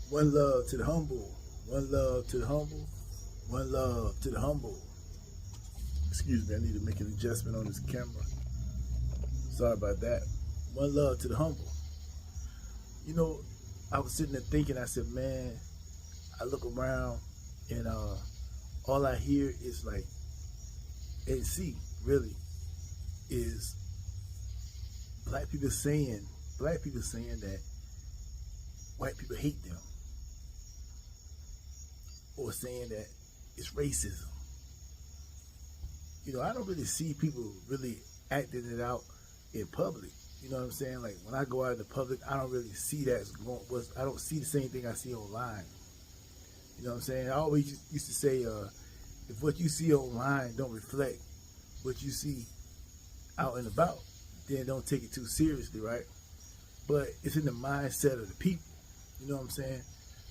One love to the humble. One love to the humble. One love to the humble. Excuse me, I need to make an adjustment on this camera. Sorry about that. One love to the humble. You know, I was sitting there thinking, I said, man, I look around and all I hear is like, and see, really, is black people saying, that white people hate them or saying that it's racism. You know, I don't really see people really acting it out in public. You know what I'm saying? Like when I go out in the public, I don't really see that as going. I don't see the same thing I see online. You know what I'm saying? I always used to say, if what you see online don't reflect what you see out and about, then don't take it too seriously, right? But it's in the mindset of the people. You know what I'm saying?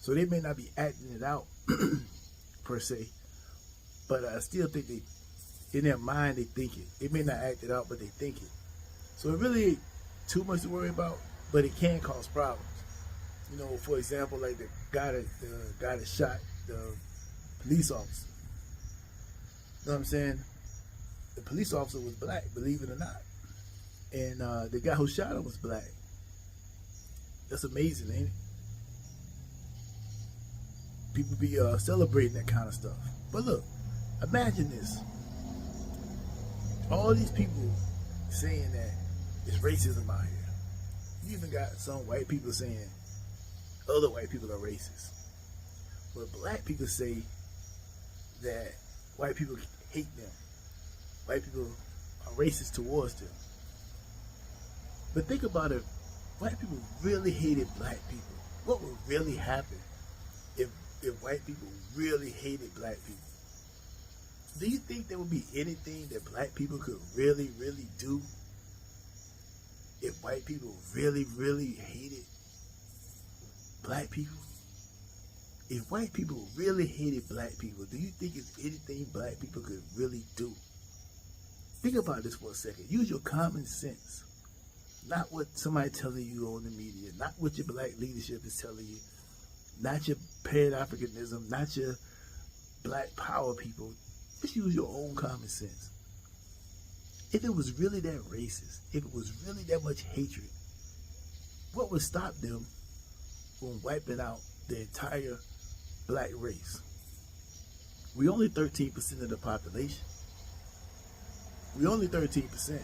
So they may not be acting it out per se, but I still think they, in their mind, they think it. They may not act it out, but they think it. So it really ain't too much to worry about, but it can cause problems. You know, for example, like the guy that shot the police officer. You know what I'm saying? The police officer was black, believe it or not, and the guy who shot him was black. That's amazing, ain't it? People be celebrating that kind of stuff. But look, imagine this: all these people saying that it's racism out here. You even got some white people saying other white people are racist. But black people say that white people hate them. White people are racist towards them. But think about it. White people really hated black people. What would really happen if white people really hated black people? Do you think there would be anything that black people could really, really do if white people really, really hated black people? If white people really hated black people, do you think there's anything black people could really do? Think about this for a second. Use your common sense. Not what somebody telling you on the media, not what your black leadership is telling you, not your Pan-Africanism, not your black power people. Just use your own common sense. If it was really that racist, if it was really that much hatred, what would stop them from wiping out the entire black race? We only 13% of the population. We only 13%.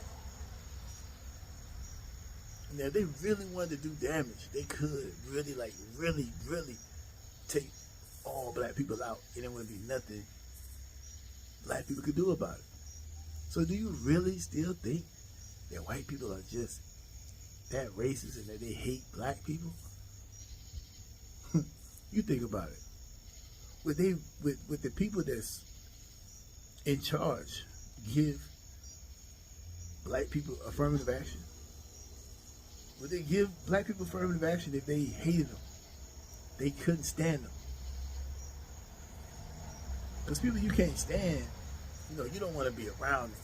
Now, if they really wanted to do damage, they could really, really take all black people out, and there wouldn't be nothing black people could do about it. So do you really still think that white people are just that racist and that they hate black people? You think about it. Would the people that's in charge give black people affirmative action? Would they give black people affirmative action if they hated them? They couldn't stand them. Because people you can't stand, you don't want to be around them.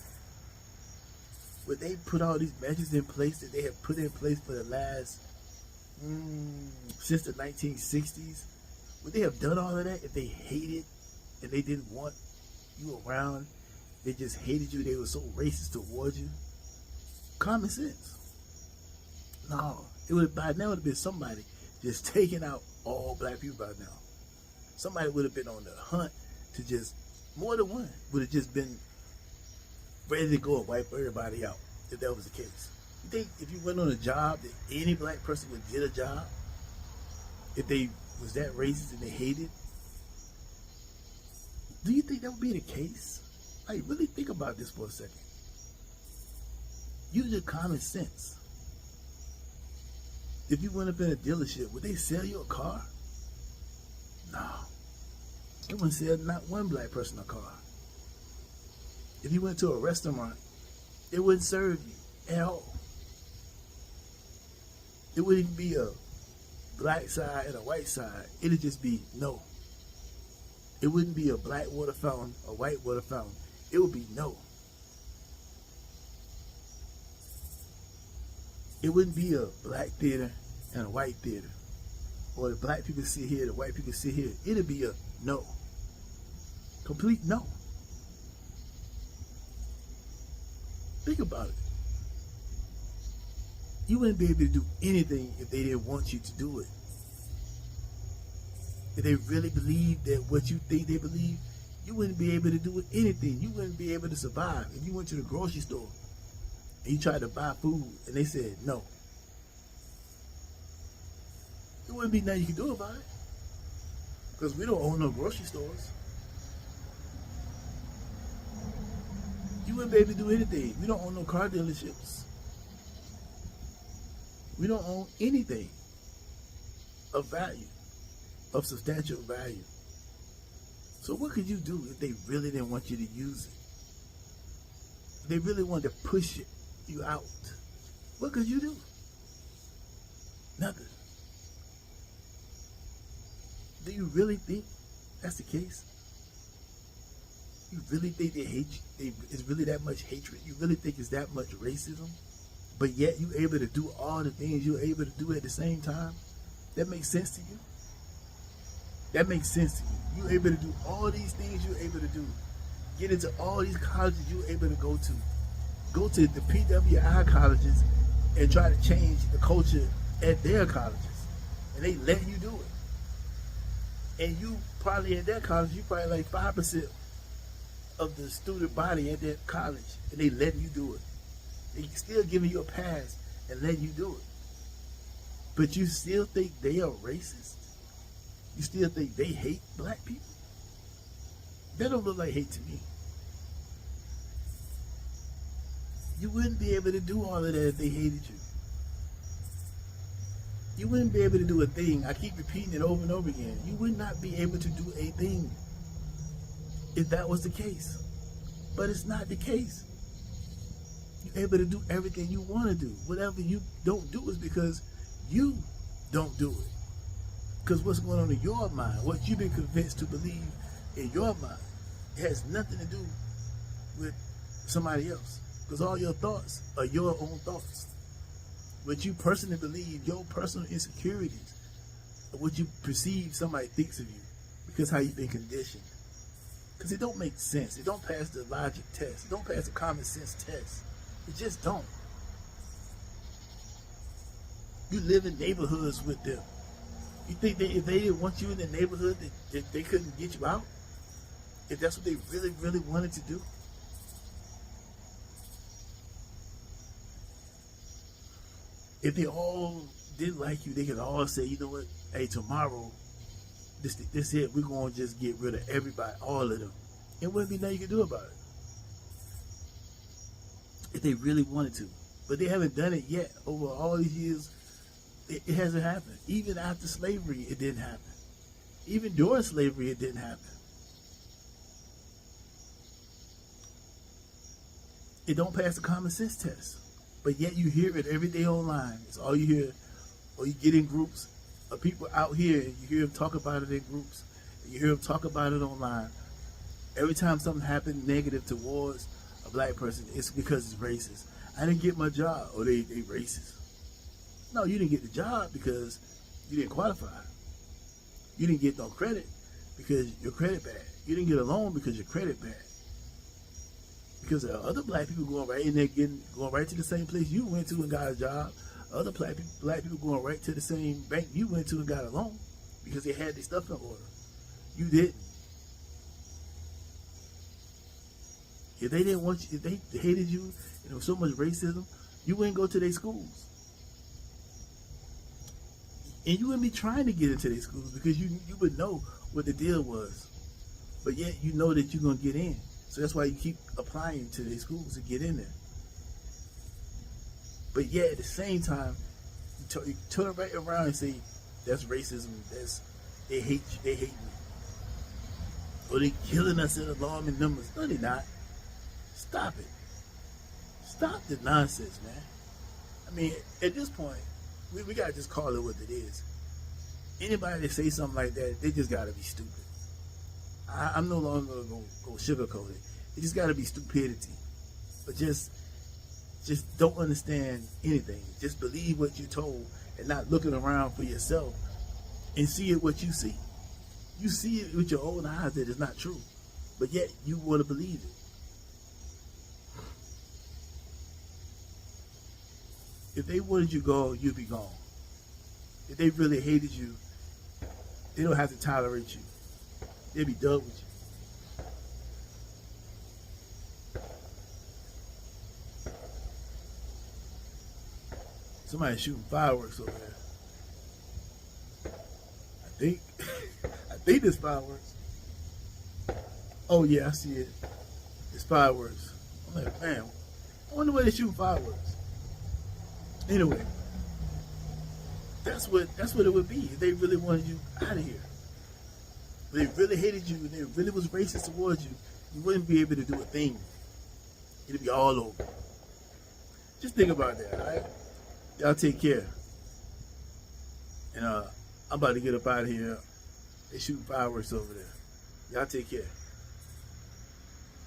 Would they put all these measures in place that they have put in place for the last, since the 1960s? Would they have done all of that if they hated and they didn't want you around? They just hated you. They were so racist towards you. Common sense. No, it would by now would have been somebody just taking out all black people by now. Somebody would have been on the hunt to just, more than one, would have just been ready to go and wipe everybody out if that was the case. You think if you went on a job that any black person would get a job if they was that racist and they hated? Do you think that would be the case? Like, really think about this for a second. Use your common sense. If you went up in a dealership, would they sell you a car? No. They wouldn't sell not one black person a car. If you went to a restaurant, it wouldn't serve you at all. It wouldn't be a black side and a white side. It'd just be no. It wouldn't be a black water fountain, a white water fountain. It would be no. It wouldn't be a black theater and a white theater, or the black people sit here, the white people sit here, it'll be a no. Complete no. Think about it. You wouldn't be able to do anything if they didn't want you to do it. If they really believe that what you think they believe, you wouldn't be able to do anything. You wouldn't be able to survive. If you went to the grocery store and you tried to buy food and they said no, there wouldn't be nothing you could do about it. Because we don't own no grocery stores. You wouldn't be able to do anything. We don't own no car dealerships. We don't own anything of value, of substantial value. So what could you do if they really didn't want you to use it? If they really wanted to push you out, what could you do? Nothing. Do you really think that's the case? You really think they hate you? It's really that much hatred? You really think it's that much racism? But yet you're able to do all the things you're able to do at the same time? That makes sense to you? That makes sense to you. You're able to do all these things you're able to do. Get into all these colleges you're able to go to. Go to the PWI colleges and try to change the culture at their colleges. And they let you do it. And you probably at that college, you probably like 5% of the student body at that college. And they let you do it. They still giving you a pass and letting you do it. But you still think they are racist? You still think they hate black people? That don't look like hate to me. You wouldn't be able to do all of that if they hated you. You wouldn't be able to do a thing. I keep repeating it over and over again. You would not be able to do a thing if that was the case. But it's not the case. You're able to do everything you want to do. Whatever you don't do is because you don't do it. Because what's going on in your mind, what you've been convinced to believe in your mind, it has nothing to do with somebody else. Because all your thoughts are your own thoughts. What you personally believe, your personal insecurities, or what you perceive somebody thinks of you, because how you've been conditioned. Because it don't make sense. It don't pass the logic test. It don't pass the common sense test. It just don't. You live in neighborhoods with them. You think that if they didn't want you in the neighborhood, that they couldn't get you out? If that's what they really, really wanted to do? If they all didn't like you, they could all say, you know what, hey, tomorrow, this it, we're going to just get rid of everybody, all of them. It wouldn't be nothing you could do about it. If they really wanted to. But they haven't done it yet. Over all these years, it hasn't happened. Even after slavery, it didn't happen. Even during slavery, it didn't happen. It don't pass the common sense test. But yet you hear it every day online. It's all you hear. Or you get in groups of people out here, and you hear them talk about it in groups. And you hear them talk about it online. Every time something happens negative towards a black person, it's because it's racist. I didn't get my job. Or they racist. No, you didn't get the job because you didn't qualify. You didn't get no credit because your credit bad. You didn't get a loan because your credit bad. Because there are other black people going right in there, going right to the same place you went to and got a job. Other black people going right to the same bank you went to and got a loan because they had their stuff in order. You didn't. If they didn't want you, if they hated you, and there was so much racism, you wouldn't go to their schools. And you wouldn't be trying to get into their schools because you would know what the deal was. But yet you know that you're going to get in. So that's why you keep applying to their schools to get in there. But yet at the same time, you turn right around and say, that's racism, they hate you, they hate me. Or they're killing us in alarming numbers. No, they're not. Stop it. Stop the nonsense, man. I mean, at this point, we gotta just call it what it is. Anybody that say something like that, they just gotta be stupid. I'm no longer gonna go sugarcoat it. It just gotta be stupidity. But just don't understand anything. Just believe what you're told and not looking around for yourself and see it what you see. You see it with your own eyes that it's not true, but yet you want to believe it. If they wanted you gone, you'd be gone. If they really hated you, they don't have to tolerate you. They'd be done with you. Somebody's shooting fireworks over there. I think there's fireworks. Oh yeah, I see it. It's fireworks. I'm like, man, I wonder where they're shooting fireworks. Anyway, that's what it would be if they really wanted you out of here. If they really hated you and they really was racist towards you, you wouldn't be able to do a thing. It'd be all over. Just think about that, all right? Y'all take care. And I'm about to get up out of here. They shooting fireworks over there. Y'all take care.